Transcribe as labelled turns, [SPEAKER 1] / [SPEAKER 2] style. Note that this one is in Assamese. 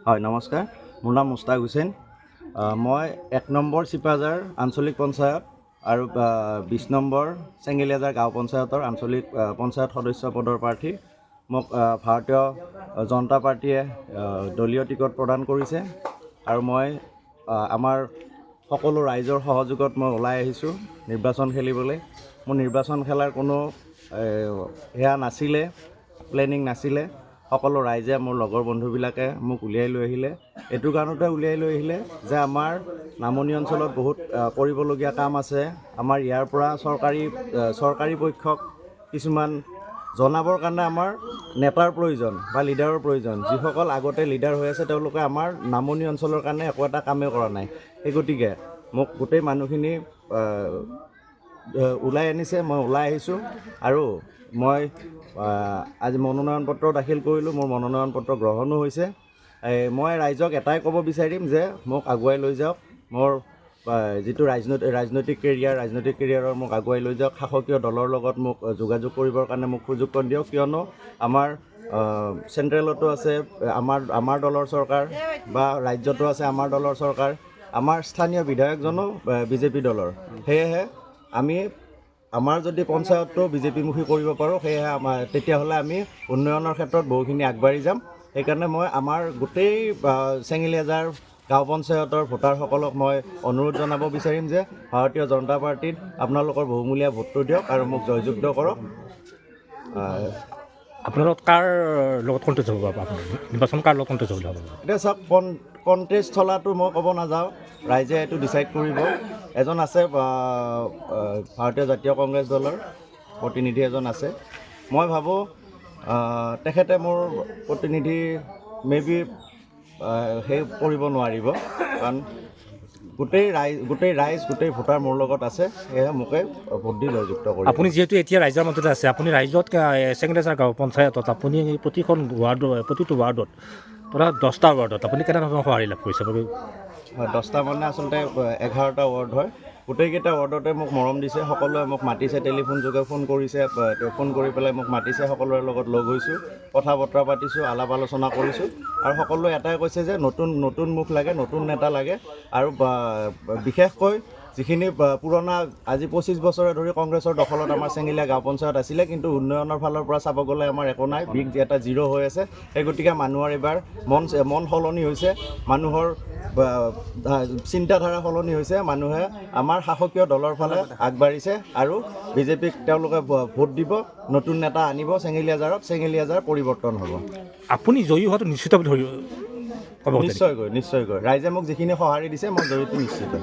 [SPEAKER 1] হয় নমস্কাৰ, মোৰ নাম মুস্তাক হুছেইন। মই ১ নম্বৰ চিপাঝাৰ আঞ্চলিক পঞ্চায়ত আৰু ২০ নম্বৰ চেঙেলীয়াজাৰ গাঁও পঞ্চায়তৰ আঞ্চলিক পঞ্চায়ত সদস্য পদৰ প্ৰাৰ্থী। মোক ভাৰতীয় জনতা পাৰ্টীয়ে দলীয় টিকট প্ৰদান কৰিছে আৰু মই আমাৰ সকলো ৰাইজৰ সহযোগত মই ওলাই আহিছোঁ নিৰ্বাচন খেলিবলৈ। মোৰ নিৰ্বাচন খেলাৰ কোনো সেয়া নাছিলে, প্লেনিং নাছিলে। সকলো ৰাইজে মোৰ লগৰ বন্ধুবিলাকে মোক উলিয়াই লৈ আহিলে। এইটো কাৰণতে উলিয়াই লৈ আহিলে যে আমাৰ নামনি অঞ্চলত বহুত কৰিবলগীয়া কাম আছে। আমাৰ ইয়াৰ পৰা চৰকাৰী পক্ষক কিছুমান জনাবৰ কাৰণে আমাৰ নেতাৰ প্ৰয়োজন বা লিডাৰৰ প্ৰয়োজন। যিসকল আগতে লিডাৰ হৈ আছে তেওঁলোকে আমাৰ নামনি অঞ্চলৰ কাৰণে একো এটা কামেই কৰা নাই। সেই গতিকে মোক গোটেই মানুহখিনি ওলাই আনিছে, মই ওলাই আহিছোঁ আৰু মই আজি মনোনয়ন পত্ৰ দাখিল কৰিলোঁ। মোৰ মনোনয়ন পত্ৰ গ্ৰহণো হৈছে। মই ৰাইজক এটাই ক'ব বিচাৰিম যে মোক আগুৱাই লৈ যাওক। মোৰ যিটো ৰাজনৈতিক কেৰিয়াৰৰ মোক আগুৱাই লৈ যাওক। শাসকীয় দলৰ লগত মোক যোগাযোগ কৰিবৰ কাৰণে মোক সুযোগ কৰি দিয়ক, কিয়নো আমাৰ চেণ্ট্ৰেলতো আছে আমাৰ দলৰ চৰকাৰ বা ৰাজ্যতো আছে আমাৰ দলৰ চৰকাৰ। আমাৰ স্থানীয় বিধায়কজনো বিজেপি দলৰ। সেয়েহে আমাৰ যদি পঞ্চায়তটো বিজেপিমুখী কৰিব পাৰোঁ, সেয়েহে তেতিয়াহ'লে আমি উন্নয়নৰ ক্ষেত্ৰত বহুখিনি আগবাঢ়ি যাম। সেইকাৰণে মই আমাৰ গোটেই চেঙেলীয়াজাৰ গাঁও পঞ্চায়তৰ ভোটাৰসকলক মই অনুৰোধ জনাব বিচাৰিম যে ভাৰতীয় জনতা পাৰ্টীত আপোনালোকৰ বহুমূলীয়া ভোটটো দিয়ক আৰু মোক জয়যুক্ত কৰক।
[SPEAKER 2] আপোনালোক কাৰ লগত কণ্টেষ্ট হ'ব? নিৰ্বাচন কাৰ লগত কণ্টেষ্ট হ'ব?
[SPEAKER 1] এতিয়া চাওক, কণ্টেষ্ট চলাটো মই ক'ব নাযাওঁ, ৰাইজে এইটো ডিচাইড কৰিব। এজন আছে ভাৰতীয় জাতীয় কংগ্ৰেছ দলৰ প্ৰতিনিধি এজন আছে। মই ভাবোঁ তেখেতে মোৰ প্ৰতিনিধি মেবি সেই কৰিব নোৱাৰিব, কাৰণ গোটেই ভোটাৰ মোৰ লগত আছে। সেয়েহে মোকে ভোট দি জয়যুক্ত কৰিব।
[SPEAKER 2] আপুনি যিহেতু এতিয়া ৰাইজৰ মাজতে আছে, আপুনি ৰাইজত চেঙেলীয়াজাৰ গাঁও পঞ্চায়তত আপুনি প্ৰতিটো ৱাৰ্ডত পৰা 10টা ৱাৰ্ডত আপুনি কেনেধৰণৰ সঁহাৰি লাভ কৰিছে?
[SPEAKER 1] হয়, 10টা মানে আচলতে 11টা ৱাৰ্ড হয়। গোটেইকেইটা ৱাৰ্ডতে মোক মৰম দিছে। সকলোৱে মোক মাতিছে, টেলিফোন যোগে ফোন কৰিছে, ফোন কৰি পেলাই মোক মাতিছে। সকলোৰে লগত লগ হৈছোঁ, কথা বতৰা পাতিছোঁ, আলাপ আলোচনা কৰিছোঁ আৰু সকলোৱে এটাই কৈছে যে নতুন মুখ লাগে, নতুন নেতা লাগে। আৰু বিশেষকৈ যিখিনি পুৰণা আজি 25 বছৰে ধৰি কংগ্ৰেছৰ দখলত আমাৰ চেঙেলীয়া গাঁও পঞ্চায়ত আছিলে, কিন্তু উন্নয়নৰ ফালৰ পৰা চাব গ'লে আমাৰ একো নাই, বিগ এটা জিৰ' হৈ আছে। সেই গতিকে মানুহৰ এইবাৰ মন সলনি হৈছে, মানুহৰ চিন্তাধাৰা সলনি হৈছে। মানুহে আমাৰ শাসকীয় দলৰ ফালে আগবাঢ়িছে আৰু বিজেপিক তেওঁলোকে ভোট দিব, নতুন নেতা আনিব চেঙেলীয়াজাৰ পৰিৱৰ্তন হ'ব।
[SPEAKER 2] আপুনি জয়ী হোৱাটো নিশ্চিত বুলি ধৰিব?
[SPEAKER 1] নিশ্চয়কৈ ৰাইজে মোক যিখিনি সঁহাৰি দিছে মই জয়ীটো নিশ্চিত।